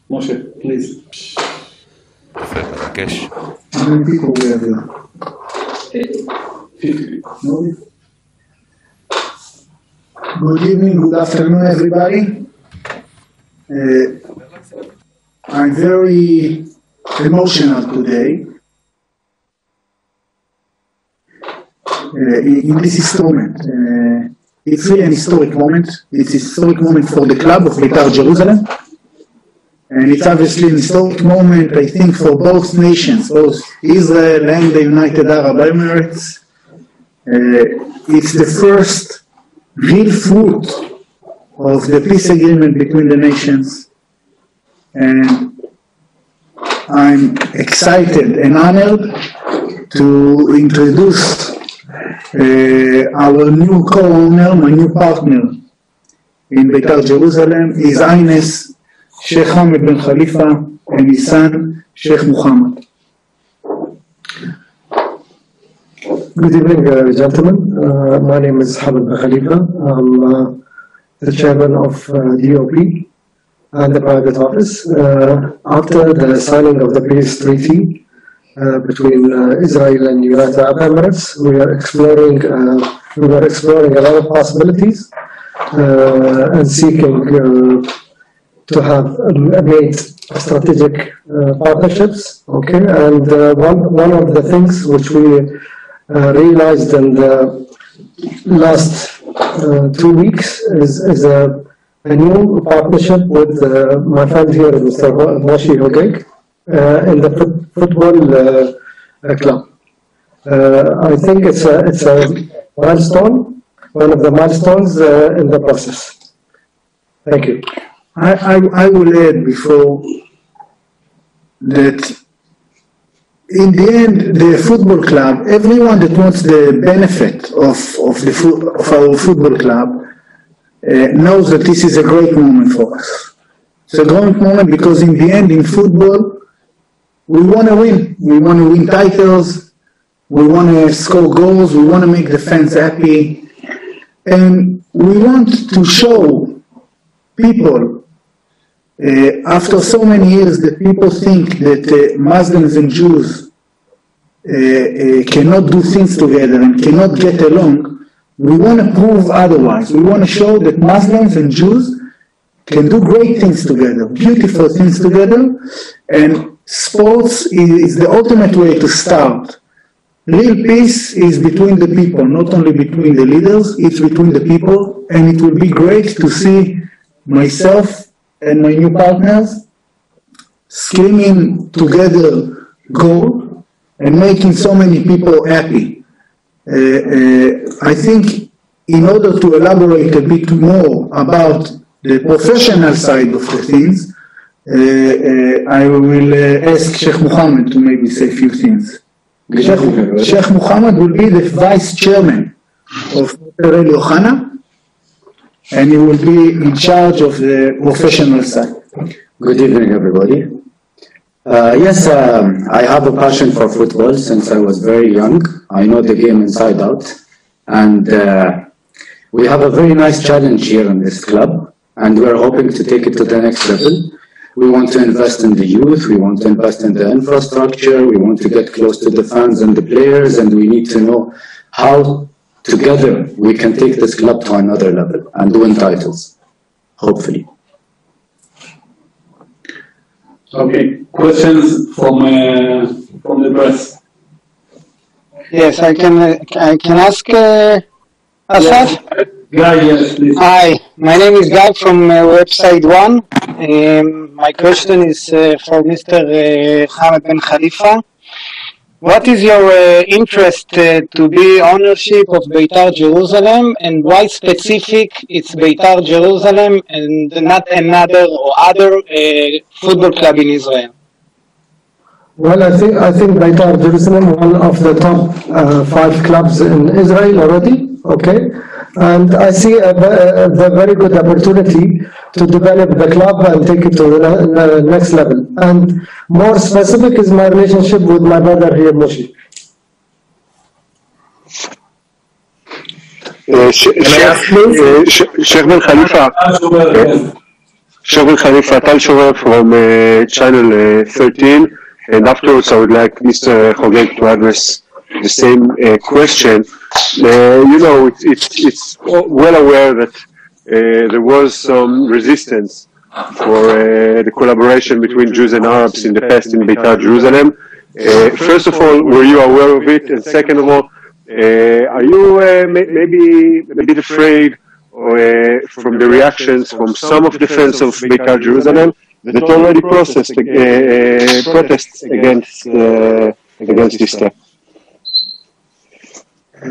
Moshe, please. מרגש. How many people we have here? 50. No? Good evening, good afternoon, everybody. I'm very emotional today. In this moment. It's really an historic moment. It's a historic moment for the club of Beitar Jerusalem. And it's obviously an historic moment, I think, for both nations, both Israel and the United Arab Emirates. It's the first real fruit of the peace agreement between the nations. And I'm excited and honored to introduce our new co-owner, my new partner in Beitar Jerusalem, His Highness Sheikh Hamad bin Khalifa and his son Sheikh Muhammad. Good evening, gentlemen. My name is Hamad bin Khalifa. I'm the chairman of DOP and the private office. After the signing of the peace treaty between Israel and United Arab Emirates, we were exploring a lot of possibilities and seeking to have made strategic partnerships. Okay, and one of the things which we realized in the last 2 weeks is a new partnership with my friend here, Mr. Moshe Hogeg, in the football club. I think it's a milestone, one of the milestones in the process. Thank you. I will add before that in the end, the football club, everyone that wants the benefit of our football club knows that this is a great moment for us. It's a great moment because in the end, in football, we want to win. We want to win titles. We want to score goals. We want to make the fans happy. And we want to show people, after so many years that people think that Muslims and Jews cannot do things together and cannot get along, we want to prove otherwise. We want to show that Muslims and Jews can do great things together, beautiful things together, and sports is the ultimate way to start. Real peace is between the people, not only between the leaders, it's between the people, and it will be great to see myself and my new partners screaming together goal and making so many people happy. I think in order to elaborate a bit more about the professional side of the things, I will ask Sheikh Muhammad to maybe say a few things. Sheikh Muhammad will be the vice chairman of Eli Ohana, and he will be in charge of the professional side. Good evening, everybody. Yes, I have a passion for football since I was very young. I know the game inside out. And we have a very nice challenge here in this club, and we're hoping to take it to the next level. We want to invest in the youth, we want to invest in the infrastructure, we want to get close to the fans and the players, and we need to know how together we can take this club to another level and win titles, hopefully. Okay, questions from the press? Yes, I can ask Asaf? Guy, yes, please. Hi, my name is Guy from website One. My question is for Mr. Hamad bin Khalifa. What is your interest to be ownership of Beitar Jerusalem, and why specific it's Beitar Jerusalem and not another or other football club in Israel? Well, I think Beitar Jerusalem, one of the top 5 clubs in Israel already. Okay, and I see a very good opportunity to develop the club and take it to the next level. And more specific is my relationship with my brother here, Moshe. Sheikh bin Khalifa, Shokran Khalifa, Tal Shorer from Channel 13, and afterwards I would like Mr. Khogeg to address the same question. It's well aware that there was some resistance for the collaboration between Jews and Arabs in the past in Beitar Jerusalem. First of all, were you aware of it? And second of all, are you maybe a bit afraid from the reactions from some of the fans of Beitar Jerusalem that already protests against this step? To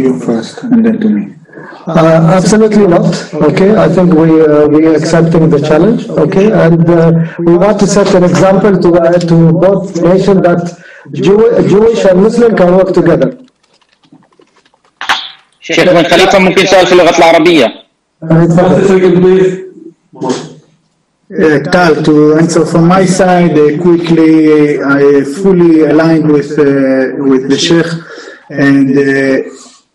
you first, and then to me. Absolutely not. Okay, I think we are accepting the challenge. Okay, and we want to set an example to both nations that Jewish and Muslim can work together. شيخ بن خليفة ممكن سؤال في اللغة العربية. Tal, to answer from my side quickly, I fully aligned with the Sheikh, and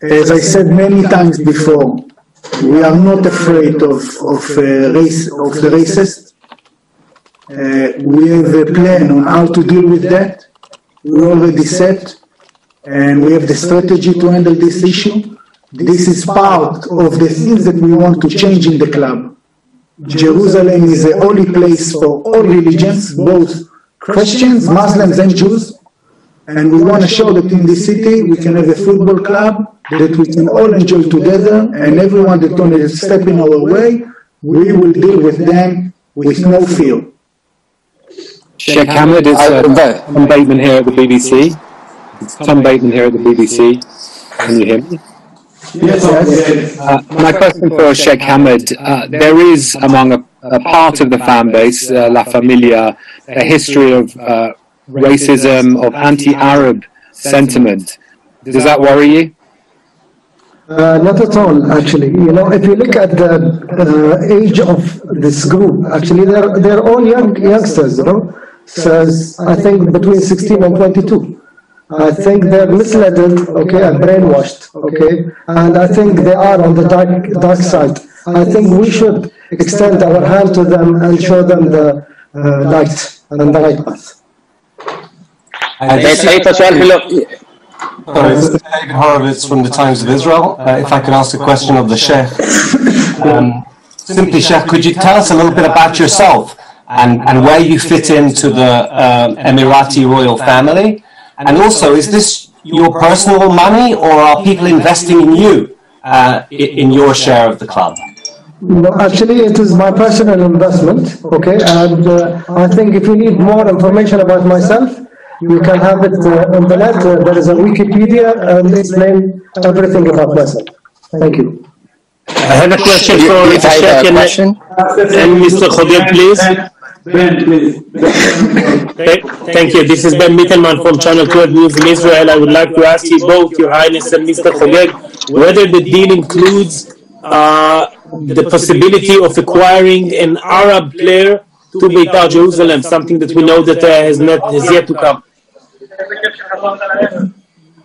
as I said many times before, we are not afraid of the racist. We have a plan on how to deal with that. We already set, and we have the strategy to handle this issue. This is part of the things that we want to change in the club. Jerusalem is a holy place for all religions, both Christians, Muslims, and Jews. And we want to show that in this city we can have a football club that we can all enjoy together, and everyone that want to step in our way, we will deal with them with no fear. Sheikh Hamad, is Tom Bateman here at the BBC. It's Tom Bateman here at the BBC. Can you hear me? Yes. My question for Sheikh Hamad, there is among a part of the fan base, La Familia, a history of racism, of anti-Arab sentiment. Does that worry you? Not at all, actually. If you look at the age of this group, actually they're all youngsters, So I think between 16 and 22. I think they're misled, okay, and brainwashed, okay, and I think they are on the dark side. I think we should extend our hand to them and show them the light and the right path. This is David Horowitz from the Times of Israel. If I could ask a question of the Sheikh. Simply, Sheikh, could you tell us a little bit about yourself and where you fit into the Emirati royal family? And also, is this your personal money, or are people investing in you in your share of the club? No, actually, it is my personal investment, okay? And I think if you need more information about myself, you can have it on the net. There is a Wikipedia and explain everything about myself. Thank you. I have a question for Sheikh and Mr. Khogeg, please. Ben, please. Thank you. This is Ben Mittelman from Channel 12 News in Israel. I would like to ask you both, Your Highness and Mr. Khogeg, whether the deal includes the possibility of acquiring an Arab player to Beitar Jerusalem, something that we know that has yet to come.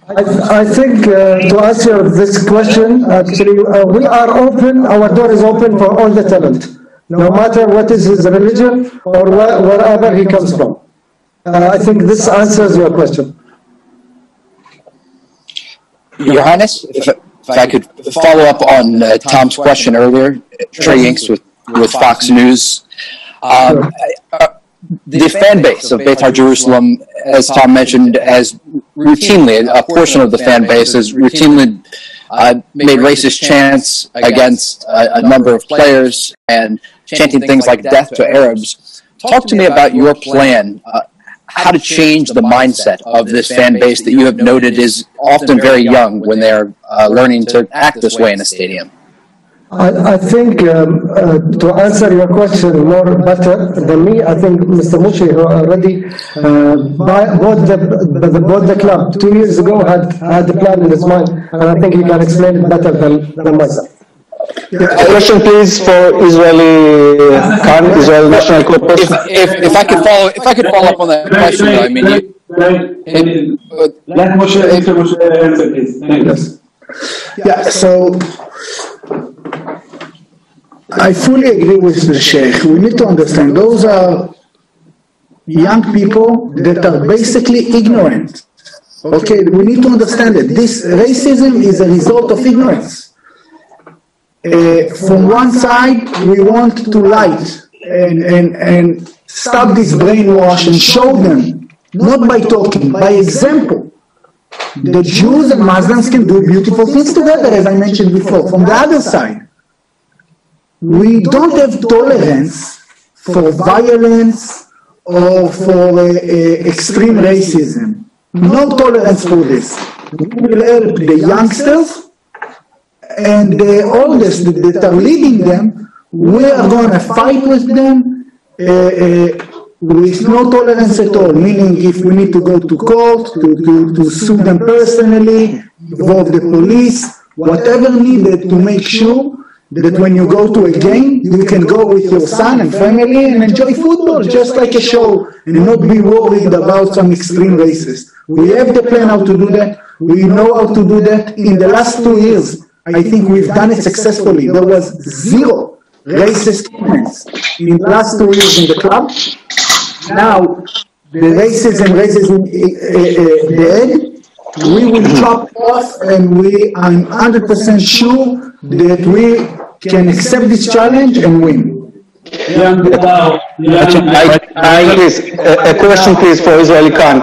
I think to answer this question, actually, we are open. Our door is open for all the talent, no matter what is his religion or wherever he comes from. I think this answers your question. Your Highness, if I could follow up on Tom's question earlier, Trey Inks with Fox News. The fan base of Beitar Jerusalem, as Tom mentioned, has routinely, a portion of the fan base has routinely made racist chants against a number of players and chanting things like death to Arabs. Talk to me about your plan, how to change the mindset of this fan base that you have noted is often very young when they're learning to act this way in a stadium. I think to answer your question more better than me, I think Mr. Mushi, who already bought the club 2 years ago, had the plan in his mind, and I think he can explain it better than myself. A question, please, for Israel National Club. If I could follow up on that question, I mean, let Moshe answer, please. Thank you. Yeah, so I fully agree with the Sheikh. We need to understand those are young people that are basically ignorant. Okay, we need to understand that this racism is a result of ignorance. From one side, we want to light and stop this brainwash and show them, not by talking, by example, that Jews and Muslims can do beautiful things together, as I mentioned before. From the other side, we don't have tolerance for violence or for extreme racism. No tolerance for this. We will help the youngsters and the oldest that are leading them. We are going to fight with them with no tolerance at all, meaning if we need to go to court, to sue them personally, involve the police, whatever needed to make sure that when you go to a game, you can go with your son and family and enjoy football just like a show and not be worried about some extreme racist. We have the plan how to do that. We know how to do that. In the last 2 years, I think we've done it successfully. There was zero racist comments in the last 2 years in the club. Now, the racism dead. We will chop off, and I'm 100% sure that we can accept this challenge and win. Please, a question please for Israeli Khan.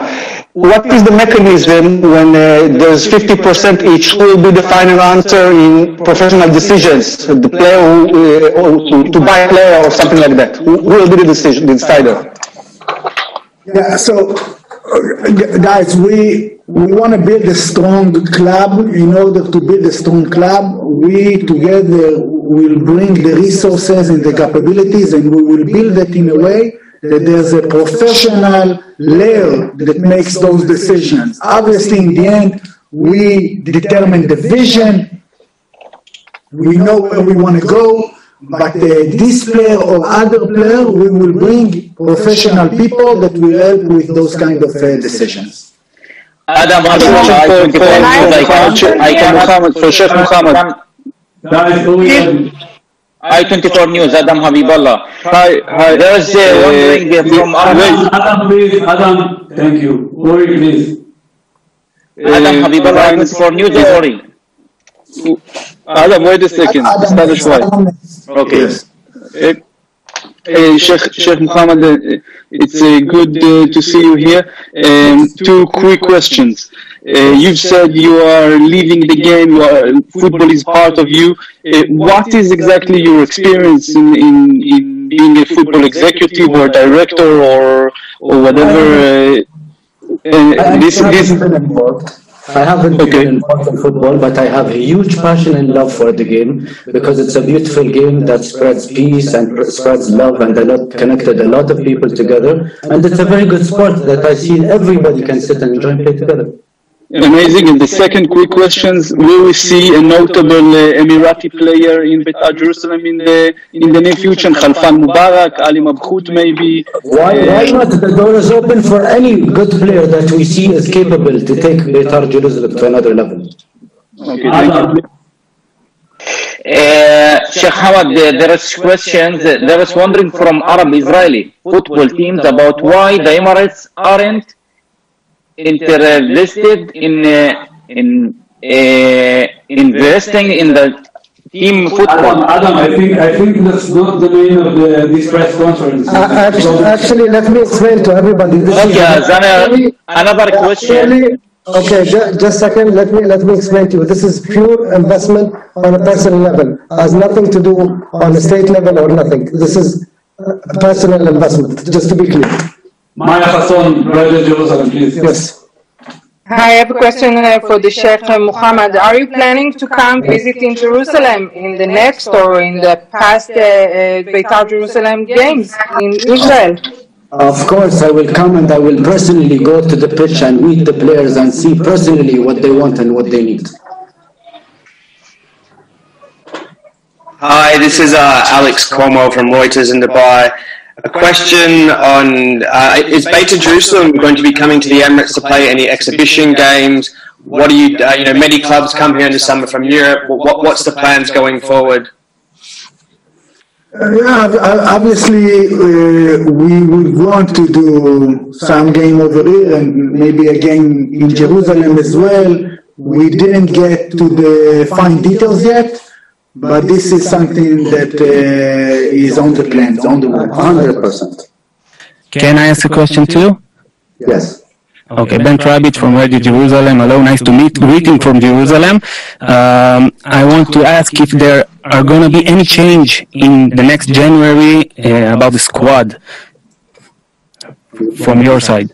What is the mechanism when there's 50% each? Who will be the final answer in professional decisions? The player or to buy a player or something like that? Who will be the decider? Yeah, so guys, we want to build a strong club. In order to build a strong club, we together will bring the resources and the capabilities, and we will build it in a way that there's a professional layer that makes those decisions. Obviously, in the end, we determine the vision. We know where we want to go. But this player or other player, we will bring professional people that will help with those kind of decisions. Adam, for Sheikh Muhammad. I-24 News, Adam Habiballah. Hi. There's wondering from Adam, thank you. Ori, please. Adam Habiballah, I-24 News or Ori? Adam, wait a second. Spanish why? Okay. Sheikh Muhammad, it's good to see you here. 2 quick questions. You've said you are leaving the game, football is part of you. What is exactly your experience in being a football executive or director or whatever? I haven't been involved in football, but I have a huge passion and love for the game because it's a beautiful game that spreads peace and spreads love and connected a lot of people together. And it's a very good sport that I see everybody can sit and enjoy and play together. Amazing. And the second quick questions, will we see a notable Emirati player in Beitar Jerusalem in the near future? Khalfan Mubarak, Ali Mabkhut maybe? Why not? The door is open for any good player that we see is capable to take Beitar Jerusalem to another level. Okay, thank you. Sheikh Hamad, there is questions, there is wondering from Arab-Israeli football teams about why the Emirates aren't interested in investing in the team football. Adam, I think that's not the name of this press conference. Actually, let me explain to everybody. Okay, another question. Okay, just a second. Let me explain to you. This is pure investment on a personal level. Has nothing to do on a state level or nothing. This is a personal investment. Just to be clear. Maya Hassan, Radio Jerusalem, please. Yes. Hi, I have a question for the Sheikh Muhammad. Are you planning to come visit in Jerusalem in the next or in the past Beitar Jerusalem games in Israel? Of course, I will come and I will personally go to the pitch and meet the players and see personally what they want and what they need. Hi, this is Alex Cuomo from Reuters in Dubai. A question on, is Beitar Jerusalem going to be coming to the Emirates to play any exhibition games? What do you know, many clubs come here in the summer from Europe. What's the plans going forward? Obviously, we would want to do some game over here and maybe a game in Jerusalem as well. We didn't get to the fine details yet, but this is something that is on the plans, on the way. 100%. Can I ask a question too? Yes. Okay, Ben Trabit from Radio Jerusalem. Hello, nice to meet. Greeting from Jerusalem. I want to ask if there are going to be any change in the next January about the squad from your side.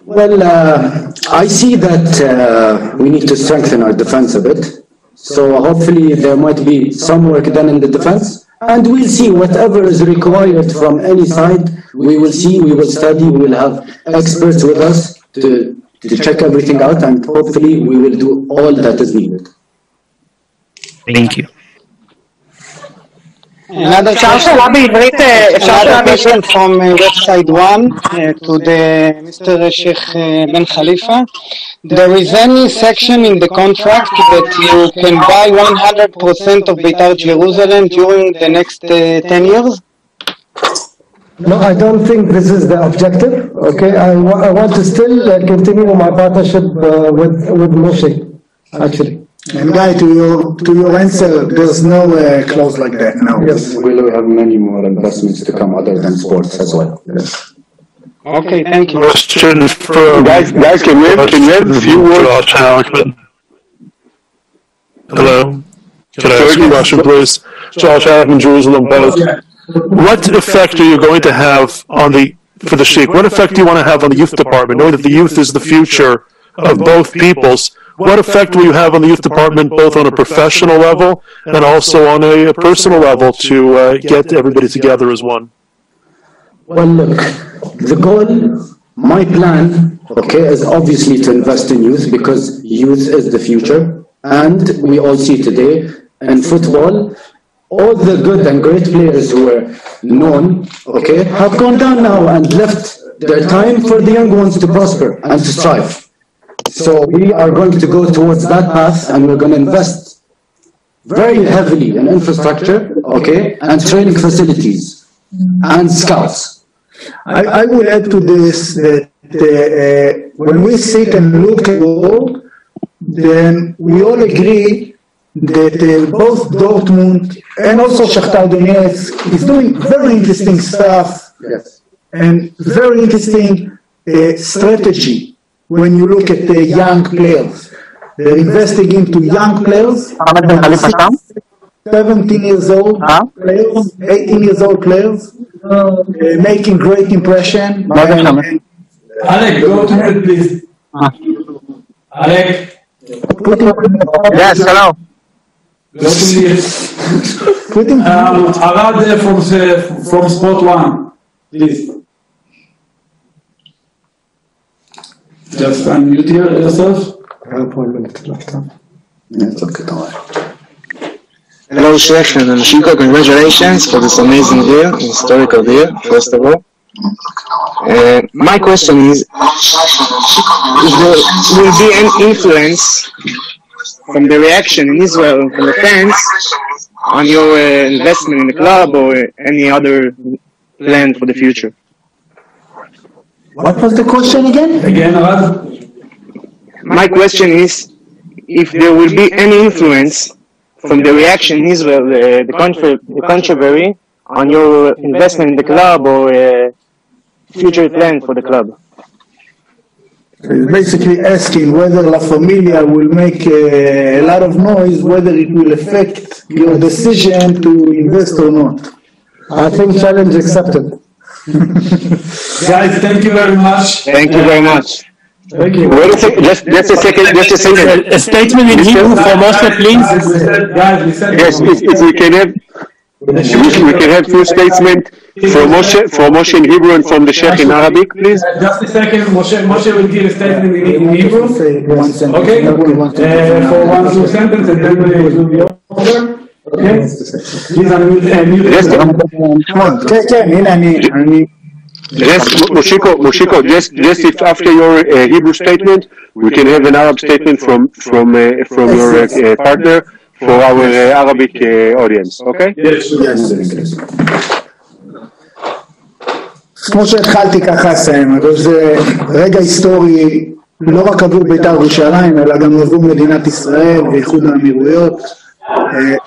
Well, I see that we need to strengthen our defense a bit. So hopefully there might be some work done in the defense. And we'll see whatever is required from any side. We will see, we will study, we will have experts with us to check everything out, and hopefully we will do all that is needed. Thank you. אפשר שאלה בעברית, question from website 1 to the Mr. Sheikh Ben Khalifa. There is any section in the contract that you can buy 100% of Beitar Jerusalem during the next 10 years? No, I don't think this is the objective. Okay, I want to still continue my partnership with Moshe, actually. And Guy, to your answer, there's no clause like that. No. Yes, we will have many more investments to come other than sports as well. Yes. Okay, thank you. Question from guys, can we have a few words? Hello. Can I ask a question, please? Josh Harriman, Jerusalem Post. What effect are you going to have for the Sheikh? What effect do you want to have on the youth department, knowing that the youth is the future of both peoples? What effect will you have on the youth department, both on a professional level and also on a personal level, to get everybody together as one? Well, look, the goal, my plan, okay, is obviously to invest in youth, because youth is the future. And we all see today in football, all the good and great players who were known, okay, have gone down now and left their time for the young ones to prosper and to strive. So we are going to go towards that path, and we're going to invest very heavily in infrastructure, okay, and training facilities and scouts. I will add to this that when we sit and look at the world, then we all agree that both Dortmund and also Shakhtar Donetsk is doing very interesting stuff, yes, and very interesting strategy. When you look at the young players, they're investing into young players, 17 years old players, 18 years old players, making great impression. Alec, go to it, please. Alec. Yes, hello. Go to it. Arad from Sport 1, please. Just unmute yourself. Hello, Sheikh and Shiko. Congratulations for this amazing year, historical year, first of all. My question is, if there will be any influence from the reaction in Israel from the fans on your investment in the club or any other plan for the future? What was the question again? My question is, if there will be any influence from the reaction in Israel, the controversy on your investment in the club or future plan for the club? He's basically asking whether La Familia will make a lot of noise, whether it will affect your decision to invest or not. I think challenge accepted. Guys, thank you very much. Thank you very much. Thank you. Wait a second, just a second. A statement in Hebrew for Moshe, please. Yes, if we can have few statements for Moshe in Hebrew and from the Sheikh in Arabic, please. Just a second, Moshe will give a statement in Hebrew. Okay? For 1-2 sentences, and then we will be over. Okay? Please unmute. Yes, Moshiko, just if after your Hebrew statement, we can have an Arab statement from your partner, for our Arabic audience, okay? Yes. כמו שהתחלתי ככה אסיים, אבל זה רגע היסטורי לא רק עבור בית"ר ירושלים, אלא גם עבור מדינת ישראל ואיחוד האמירויות.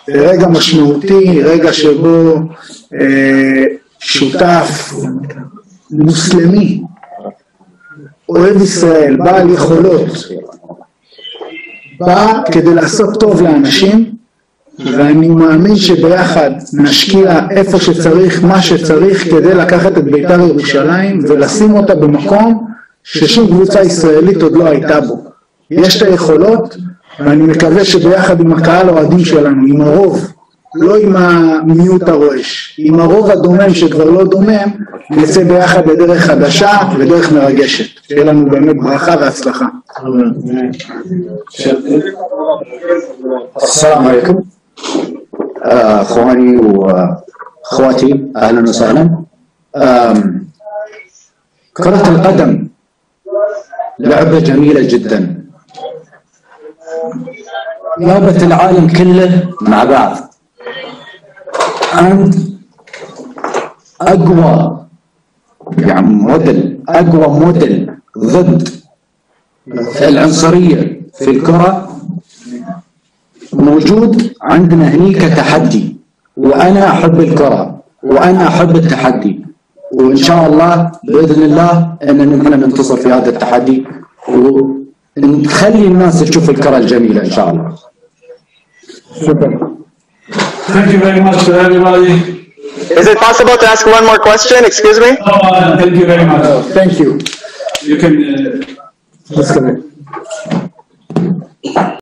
רגע משמעותי, רגע שבו שותף מוסלמי, אוהב ישראל, בעל יכולות, בא כדי לעשות טוב לאנשים, ואני מאמין שביחד נשקיע איפה שצריך, מה שצריך, כדי לקחת את בית"ר ירושלים ולשים אותה במקום ששום קבוצה ישראלית עוד לא הייתה בו. יש את היכולות, ואני מקווה שביחד עם הקהל האוהדים שלנו, עם הרוב, לא עם המיעוט הרועש, עם הרוב הדומם שכבר לא דומם, נצא ביחד לדרך חדשה ודרך מרגשת. שיהיה לנו באמת ברכה והצלחה. السلام عليكم اخواني واخواتي اهلا وسهلا. كرة القدم لعبة جميلة جدا، جابت العالم كله مع بعض عند اقوى يعني اقوى موديل ضد العنصرية في الكرة موجود عندنا هني كتحدي، وانا احب الكرة وانا احب التحدي، وان شاء الله باذن الله اننا نحن ننتصر في هذا التحدي ونخلي الناس تشوف الكرة الجميلة ان شاء الله. شكرا. Thank you very much to everybody. Is it possible to ask one more question? Excuse me? Thank you very much. Thank you. You can disconnect.